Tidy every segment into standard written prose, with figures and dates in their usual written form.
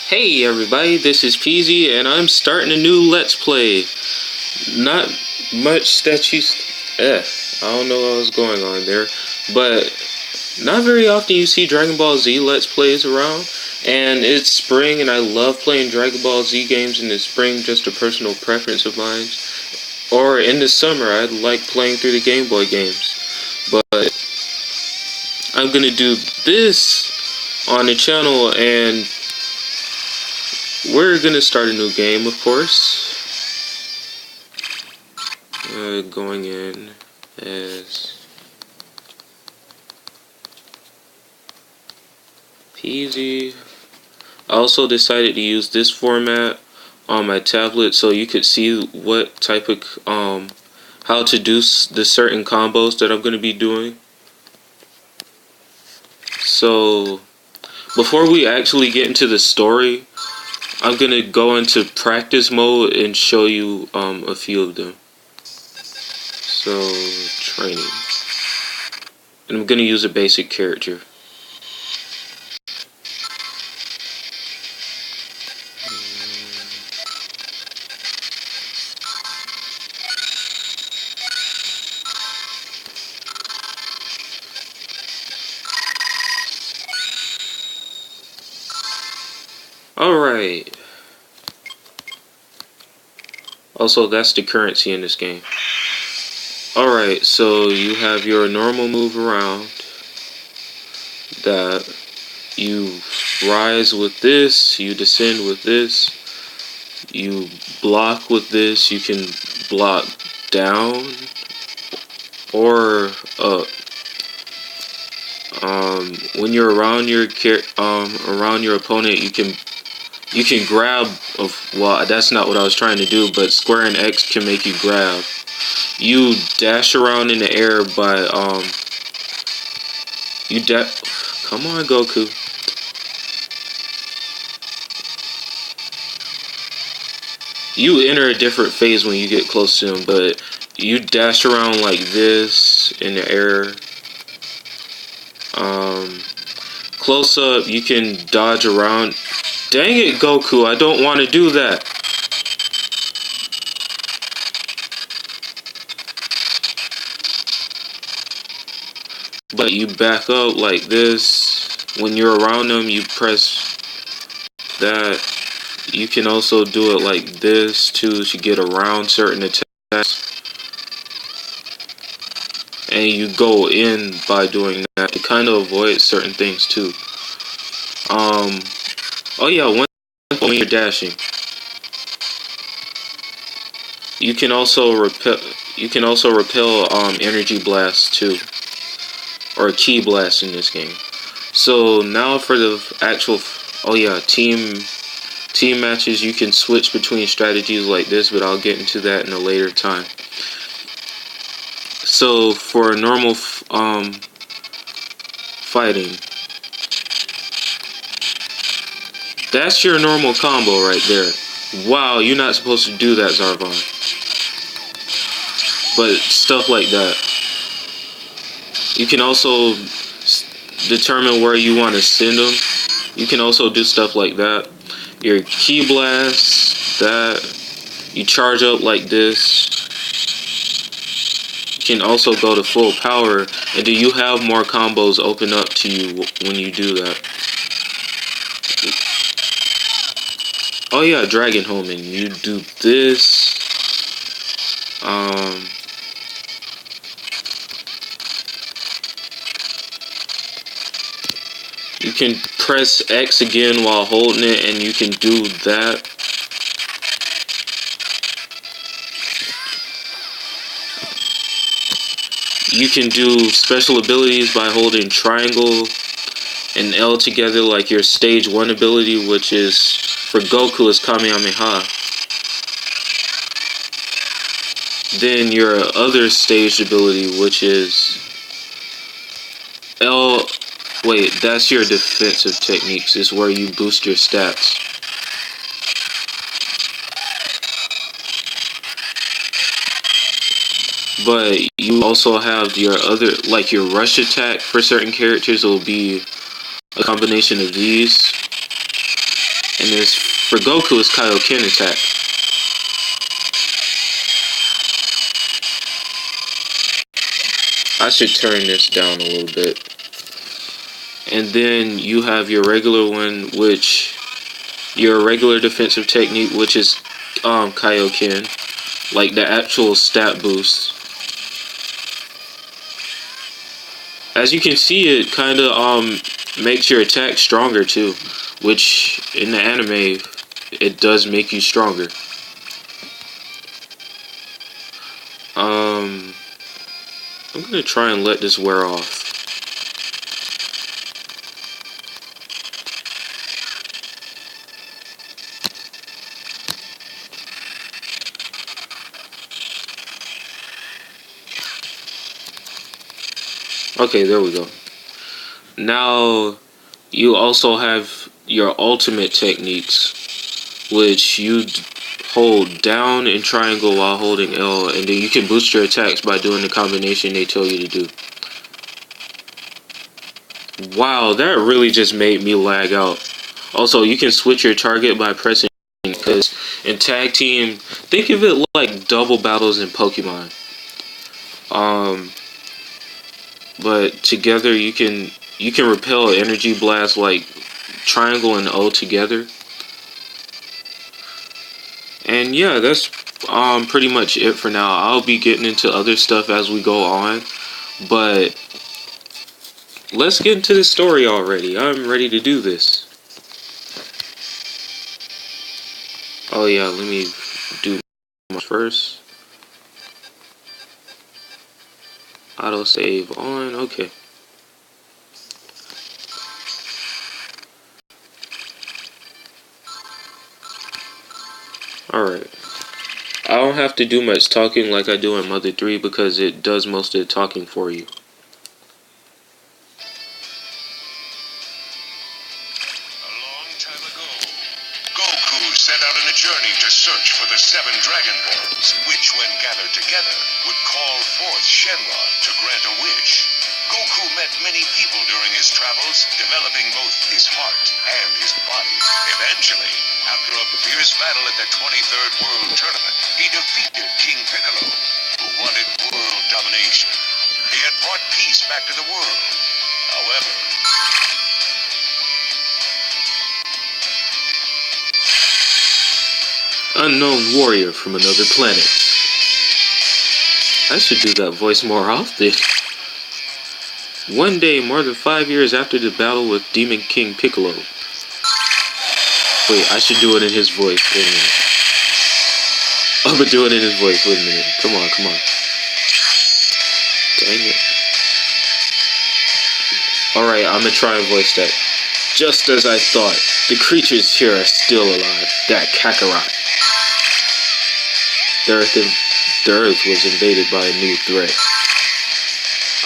Hey everybody, this is Peasy and I'm starting a new Let's Play. Not much that I don't know what was going on there, but not very often you see Dragon Ball Z Let's Plays around, and it's spring and I love playing Dragon Ball Z games in the spring, just a personal preference of mine. Or in the summer, I like playing through the Game Boy games. But I'm gonna do this on the channel, and we're gonna start a new game, of course. Going in as Peasy. I also decided to use this format on my tablet so you could see what type of how to do the certain combos that I'm gonna be doing. So before we actually get into the story, I'm gonna go into practice mode and show you a few of them. So training, and I'm gonna use a basic character. Alright. Also, that's the currency in this game. Alright, so you have your normal move around. That you rise with this, you descend with this, you block with this, you can block down or up. When you're around your opponent, you can grab well, that's not what I was trying to do, but square and X can make you grab. You dash around in the air by come on, Goku. You enter a different phase when you get close to him, but you dash around like this in the air. Close up, you can dodge around. Dang it, Goku, I don't want to do that. But you back up like this. When you're around them, you press that. You can also do it like this too to get around certain attacks. And you go in by doing that to kind of avoid certain things too. Oh yeah, when you're dashing, you can also repel. Energy blasts too, or key blast in this game. So now for the actual, team matches, you can switch between strategies like this, but I'll get into that in a later time. So for normal fighting, that's your normal combo right there. Wow, you're not supposed to do that, Zarvon. But stuff like that. You can also determine where you want to send them. You can also do stuff like that. Your key blast, that. You charge up like this. You can also go to full power, and do you have more combos open up to you when you do that? Oh yeah, Dragon Homing. You do this. You can press X again while holding it, and you can do that. You can do special abilities by holding triangle and L together, like your stage 1 ability, which is for Goku is Kamehameha. Then your other staged ability, which is L. Wait, that's your defensive techniques, is where you boost your stats. But you also have your other, like your rush attack for certain characters will be a combination of these. and is for Goku is Kaioken attack. I should turn this down a little bit. And then you have your regular one, which your regular defensive technique, which is Kaioken, like the actual stat boost. As you can see, it kind of makes your attack stronger too, which in the anime it does make you stronger. I'm gonna try and let this wear off. Okay, there we go. Now, you also have your ultimate techniques, which you hold down and triangle while holding L, and then you can boost your attacks by doing the combination they tell you to do. Wow, that really just made me lag out. Also, you can switch your target by pressing, because in tag team, think of it like double battles in Pokemon. But together you can repel energy blasts like triangle and O together. And yeah, that's pretty much it for now. I'll be getting into other stuff as we go on, but let's get into the story already. I'm ready to do this. Oh yeah, let me do my first. Autosave on, okay. Alright. I don't have to do much talking like I do in Mother 3 because it does most of the talking for you. A long time ago, Goku set out on a journey to search for the 7 Dragon Balls, which when gathered together would call forth Shenron to grant a wish. Goku met many people during his travels, developing both his heart and his body. Eventually, after a fierce battle at the 23rd World Tournament, he defeated King Piccolo, who wanted world domination. He had brought peace back to the world. However, unknown warrior from another planet. I should do that voice more often. One day, more than 5 years after the battle with Demon King Piccolo. Wait, I should do it in his voice. Wait a minute. I'm gonna do it in his voice. Wait a minute. Come on, come on. Dang it. Alright, I'm gonna try and voice that. Just as I thought, the creatures here are still alive. That Kakarot. The Earth was invaded by a new threat.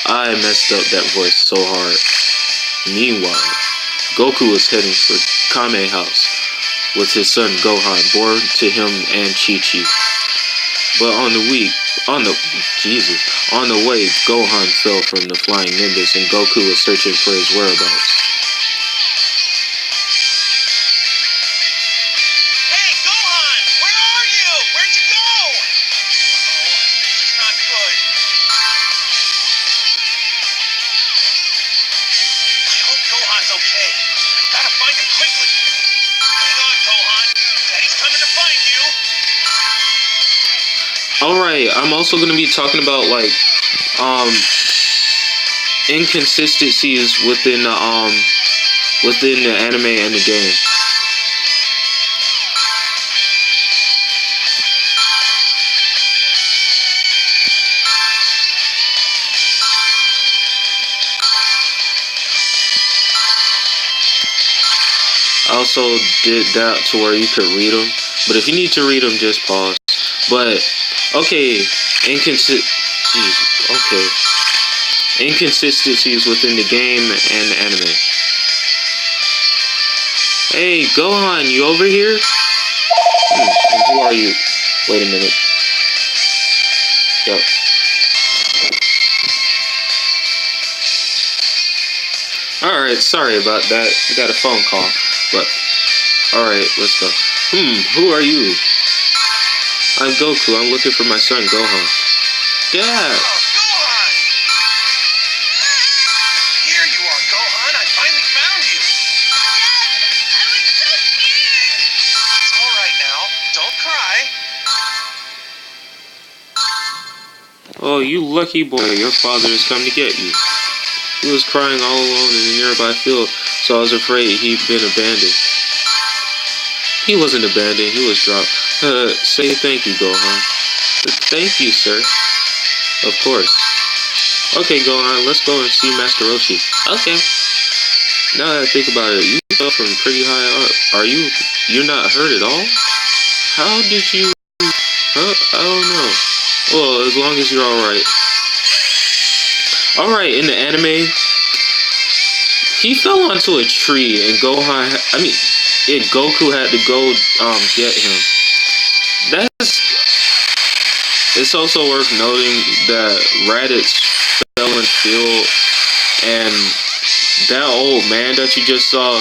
I messed up that voice so hard. Meanwhile, Goku was heading for Kame House with his son Gohan, born to him and Chi-Chi. But on the way, Gohan fell from the flying Nimbus and Goku was searching for his whereabouts. hey, Gohan! Where are you? Where'd you go? Oh, this is not good. I hope Gohan's okay. I gotta find him quickly. Hang on, Gohan. Daddy's coming to find you. Alright, I'm also going to be talking about, like, inconsistencies within the anime and the game. I also did that to where you could read them, but if you need to read them, just pause. But okay, inconsistencies within the game and the anime. Hey, Gohan, you over here? And who are you? Wait a minute. Yep. Alright, sorry about that. I got a phone call, but Alright, let's go. Who are you? I'm Goku. I'm looking for my son, Gohan. Dad! Oh, Gohan! Here you are, Gohan. I finally found you. Dad, I was so scared. It's all right now. Don't cry. Oh, you lucky boy. Your father has come to get you. He was crying all alone in a nearby field, so I was afraid he'd been abandoned. He wasn't abandoned. He was dropped. Say thank you, Gohan. Thank you, sir. Of course. Okay, Gohan, let's go and see Master Roshi. Okay. Now that I think about it, you fell from pretty high up. You're not hurt at all? How did you... I don't know. Well, as long as you're alright. Alright, in the anime, he fell onto a tree and Goku had to go get him. It's also worth noting that Raditz fell in the field, and that old man that you just saw,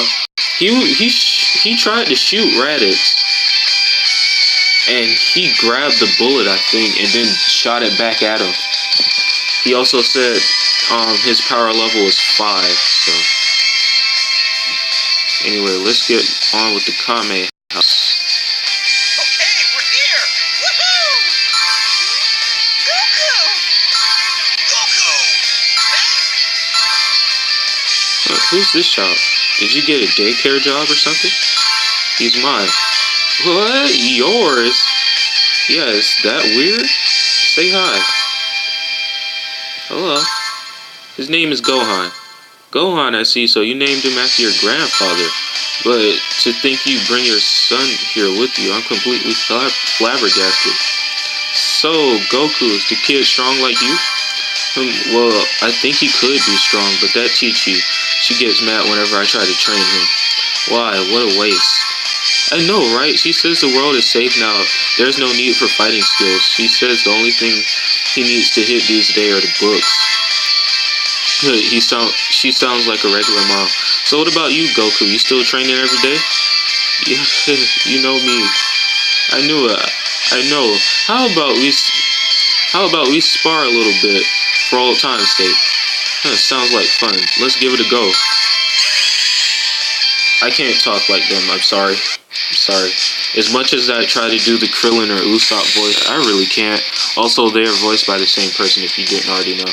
he tried to shoot Raditz, and he grabbed the bullet, I think, and then shot it back at him. He also said his power level is 5, so anyway, let's get on with the Kame house. Okay, we're here. Woohoo! Goku! Goku! Who's this child? Did you get a daycare job or something? He's mine. What? Yours? Yeah, is that weird? Say hi. Hello. His name is Gohan. Gohan, I see, so you named him after your grandfather. But to think you bring your son here with you, I'm completely flabbergasted. So, Goku, is the kid strong like you? Well, I think he could be strong, but that Chi-Chi, she gets mad whenever I try to train him. Why? What a waste. I know, right? She says the world is safe now. There's no need for fighting skills. She says the only thing he needs to hit these days are the books. She sounds like a regular mom. So what about you, Goku? You still training every day? Yeah, you know me. I knew it. I know. How about we spar a little bit for old time's sake? Sounds like fun. Let's give it a go. I can't talk like them. I'm sorry. As much as I try to do the Krillin or Usopp voice, I really can't. Also, they are voiced by the same person if you didn't already know.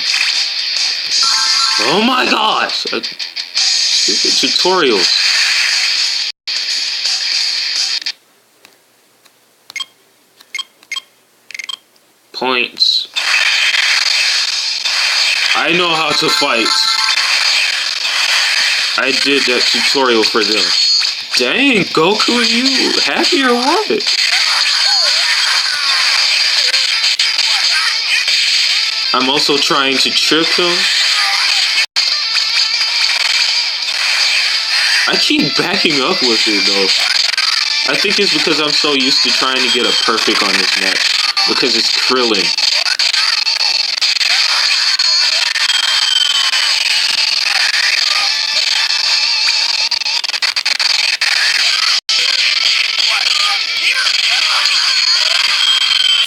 Oh my gosh! Stupid tutorials. Points. I know how to fight. I did that tutorial for them. Dang, Goku, are you happy or what? I'm also trying to trip him. I keep backing up with it though. I think it's because I'm so used to trying to get a perfect on this match. Because it's Krillin.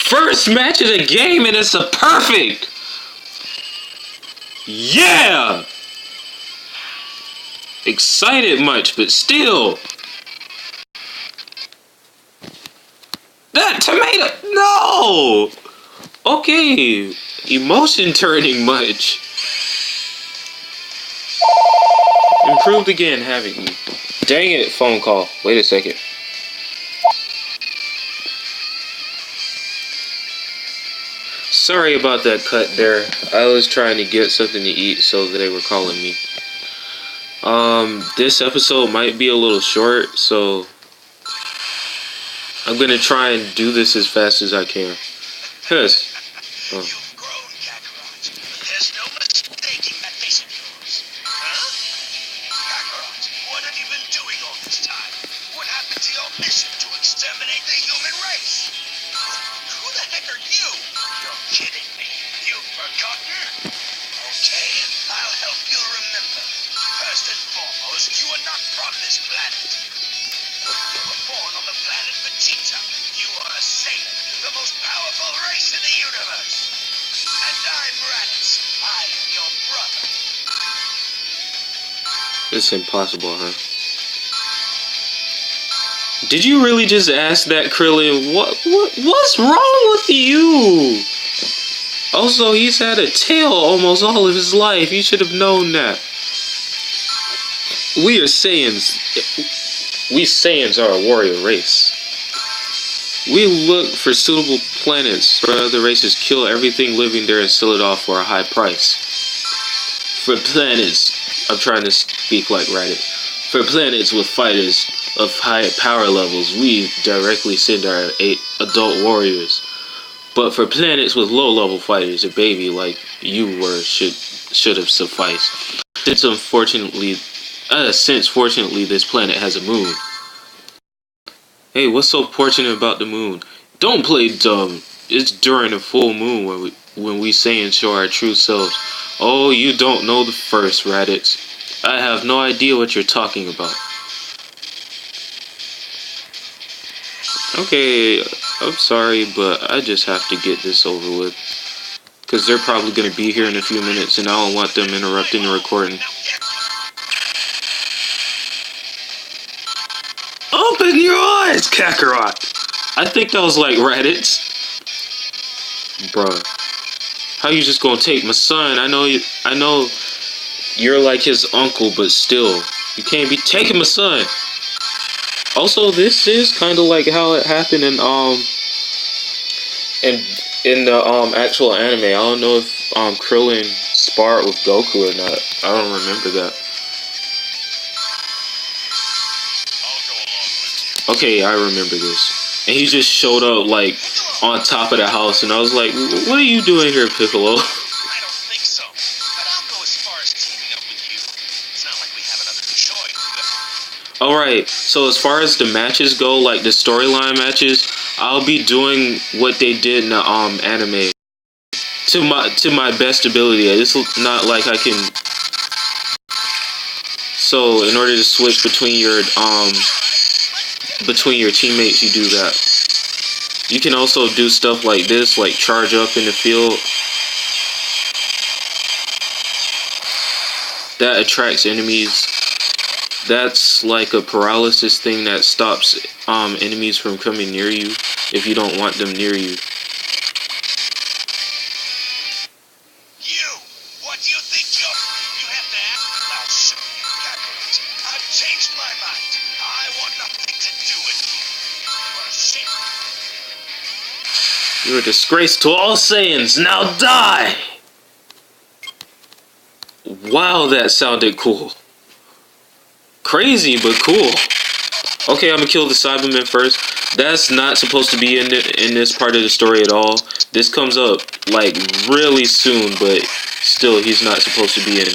First match of the game and it's a perfect! Yeah! Excited much, but still. That tomato! No! Okay, emotion turning much. Improved again, haven't you? Dang it, phone call. Wait a second. Sorry about that cut there. I was trying to get something to eat, so they were calling me. This episode might be a little short, so I'm gonna try and do this as fast as I can. Yes. Oh. You've grown, Kakarot. There's no mistaking that face of yours. Huh? Kakarot, what have you been doing all this time? What happened to your mission to exterminate the human race? Who the heck are you? You're kidding me. You've forgotten? Okay, I'll help you remember. First and foremost, you are not from this planet. It's impossible, huh? Did you really just ask that, Krillin? What's wrong with you? Also, he's had a tail almost all of his life. You should have known that. We are Saiyans. We Saiyans are a warrior race. We look for suitable planets where other races kill everything living there and sell it off for a high price. For planets, I'm trying to speak like Reddit. For planets with fighters of high power levels, we directly send our 8 adult warriors. But for planets with low level fighters, a baby like you were should have sufficed. Since fortunately this planet has a moon. Hey, what's so fortunate about the moon? Don't play dumb. It's during a full moon when we say and show our true selves. Oh, you don't know the first, Raditz. I have no idea what you're talking about. Okay, I'm sorry, but I just have to get this over with. Because they're probably going to be here in a few minutes, and I don't want them interrupting the recording. Open your eyes, Kakarot! I think that was like Raditz. Bruh. How you just gonna take my son? I know you're like his uncle, but still. You can't be taking my son. Also, this is kind of like how it happened in the actual anime. I don't know if Krillin sparred with Goku or not. I don't remember that. Okay, I remember this. And he just showed up like on top of the house, and I was like, "What are you doing here, Piccolo?" I don't think so. But I'll go as far as teaming up with you. It's not like we have another choice. Alright, so as far as the matches go, like the storyline matches, I'll be doing what they did in the anime to my best ability. It's not like I can. So in order to switch between your teammates, you do that. You can also do stuff like this, like charge up in the field. That attracts enemies. That's like a paralysis thing that stops enemies from coming near you if you don't want them near you. You! What do you think you have to act? I'll show you, Kakarot. I've changed my mind. I want nothing to do with you. You're a shame. You're a disgrace to all Saiyans. Now die! Wow, that sounded cool. Crazy, but cool. Okay, I'm gonna kill the Cyberman first. That's not supposed to be in this part of the story at all. This comes up like really soon, but still, he's not supposed to be in.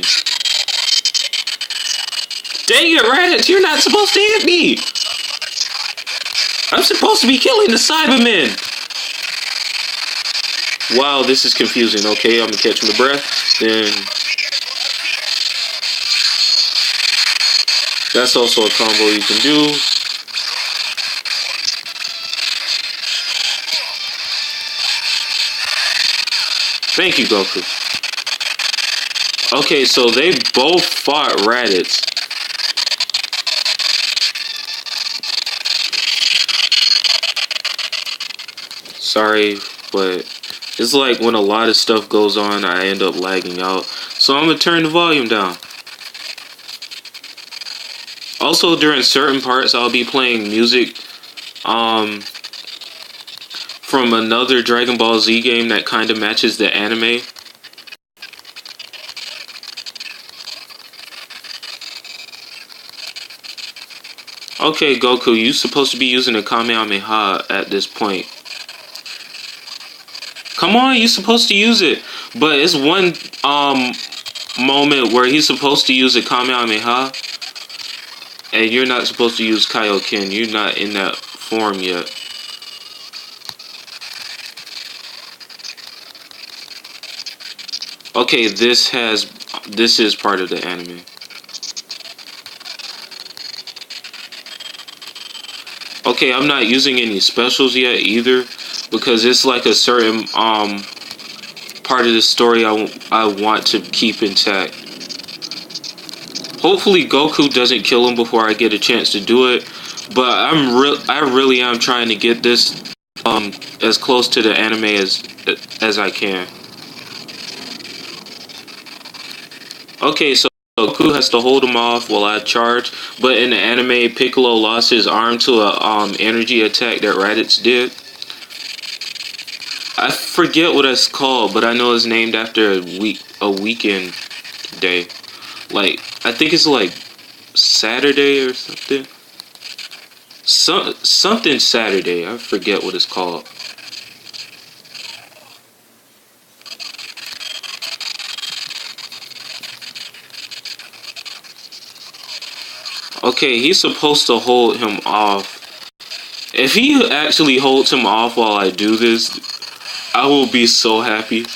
Dang it, Raditz! You're not supposed to hit me. I'm supposed to be killing the Cybermen. Wow, this is confusing. Okay, I'm gonna catch my breath. Then that's also a combo you can do. Thank you, Goku. Okay, so they both fought Raditz. Sorry, but it's like when a lot of stuff goes on, I end up lagging out. So I'm gonna turn the volume down. Also, during certain parts, I'll be playing music from another Dragon Ball Z game that kind of matches the anime. Okay, Goku, you're supposed to be using a Kamehameha at this point. Come on, you're supposed to use it. But it's one moment where he's supposed to use a Kamehameha. And you're not supposed to use Kaioken. You're not in that form yet. Okay, this is part of the anime. Okay, I'm not using any specials yet either, because it's like a certain part of the story I want to keep intact. Hopefully Goku doesn't kill him before I get a chance to do it. But I really am trying to get this as close to the anime as I can. Okay, so Goku has to hold him off while I charge. But in the anime, Piccolo lost his arm to a energy attack that Raditz did. I forget what it's called, but I know it's named after a weekend day. Like, I think it's like Saturday or something. Something Saturday. I forget what it's called. Okay, he's supposed to hold him off. If he actually holds him off while I do this, I will be so happy.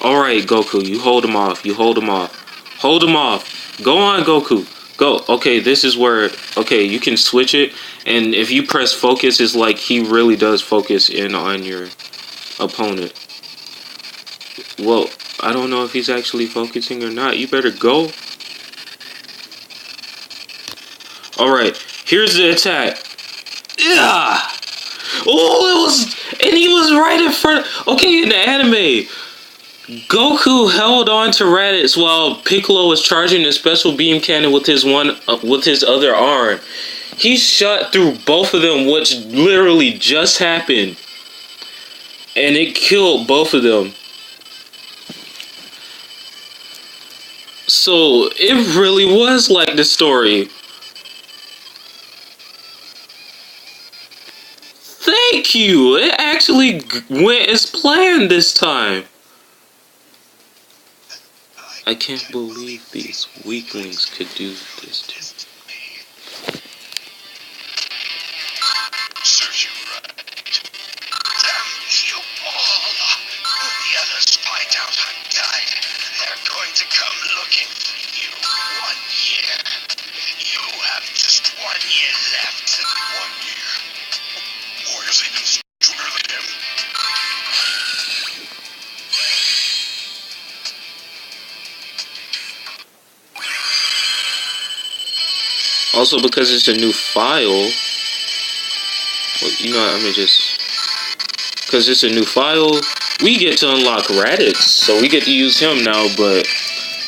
Alright, Goku, you hold him off. You hold him off. Hold him off. Go on, Goku. Go. Okay, this is where... Okay, you can switch it. And if you press focus, it's like he really does focus in on your opponent. Well, I don't know if he's actually focusing or not. You better go. Alright, here's the attack. Yeah! Oh, it was... And he was right in front... Okay, in the anime... Goku held on to Raditz while Piccolo was charging a special beam cannon with his other arm. He shot through both of them, which literally just happened, and it killed both of them. So it really was like the story. Thank you. It actually went as planned this time. I can't believe these weaklings could do this to me. Serves you right. Damn you all! When the others find out I died, they're going to come looking for you. 1 year. You have just 1 year left. 1 year? Warriors even stronger than him? Also, because it's a new file, well, you know what, I'm gonna just... Because it's a new file, we get to unlock Raditz, so we get to use him now, but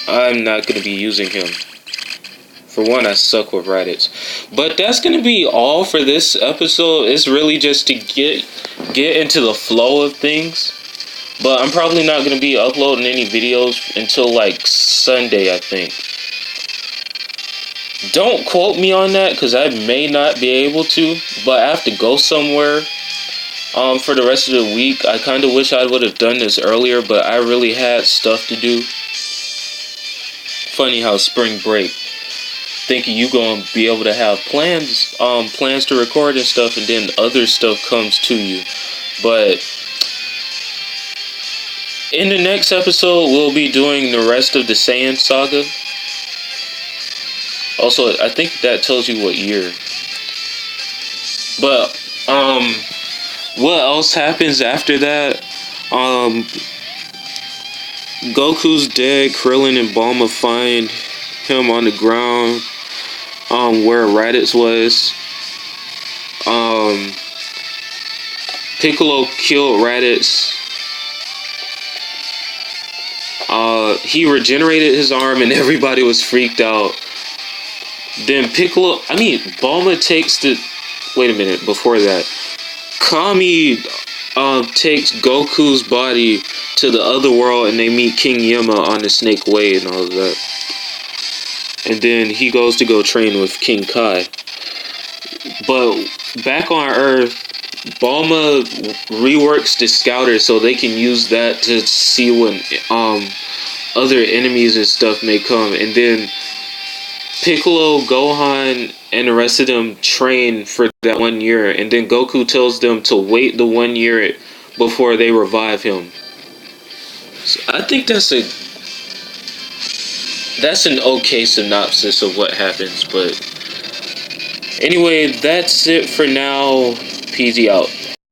I'm not gonna be using him. For one, I suck with Raditz. But that's gonna be all for this episode. It's really just to get into the flow of things. But I'm probably not gonna be uploading any videos until like Sunday, I think. Don't quote me on that, because I may not be able to, but I have to go somewhere for the rest of the week. I kind of wish I would have done this earlier, but I really had stuff to do. Funny how spring break, thinking you gonna be able to have plans to record and stuff, and then other stuff comes to you. But in the next episode, we'll be doing the rest of the Saiyan saga. Also, I think that tells you what year. But, what else happens after that? Goku's dead. Krillin and Bulma find him on the ground, where Raditz was. Piccolo killed Raditz. He regenerated his arm and everybody was freaked out. Then Bulma takes the... Wait a minute, before that. Kami takes Goku's body to the other world and they meet King Yama on the Snake Way and all of that. And then he goes to go train with King Kai. But back on Earth, Bulma reworks the scouter so they can use that to see when other enemies and stuff may come. And then Piccolo, Gohan, and the rest of them train for that 1 year, and then Goku tells them to wait the 1 year before they revive him. So I think that's an okay synopsis of what happens, but Anyway, that's it for now. PZ out.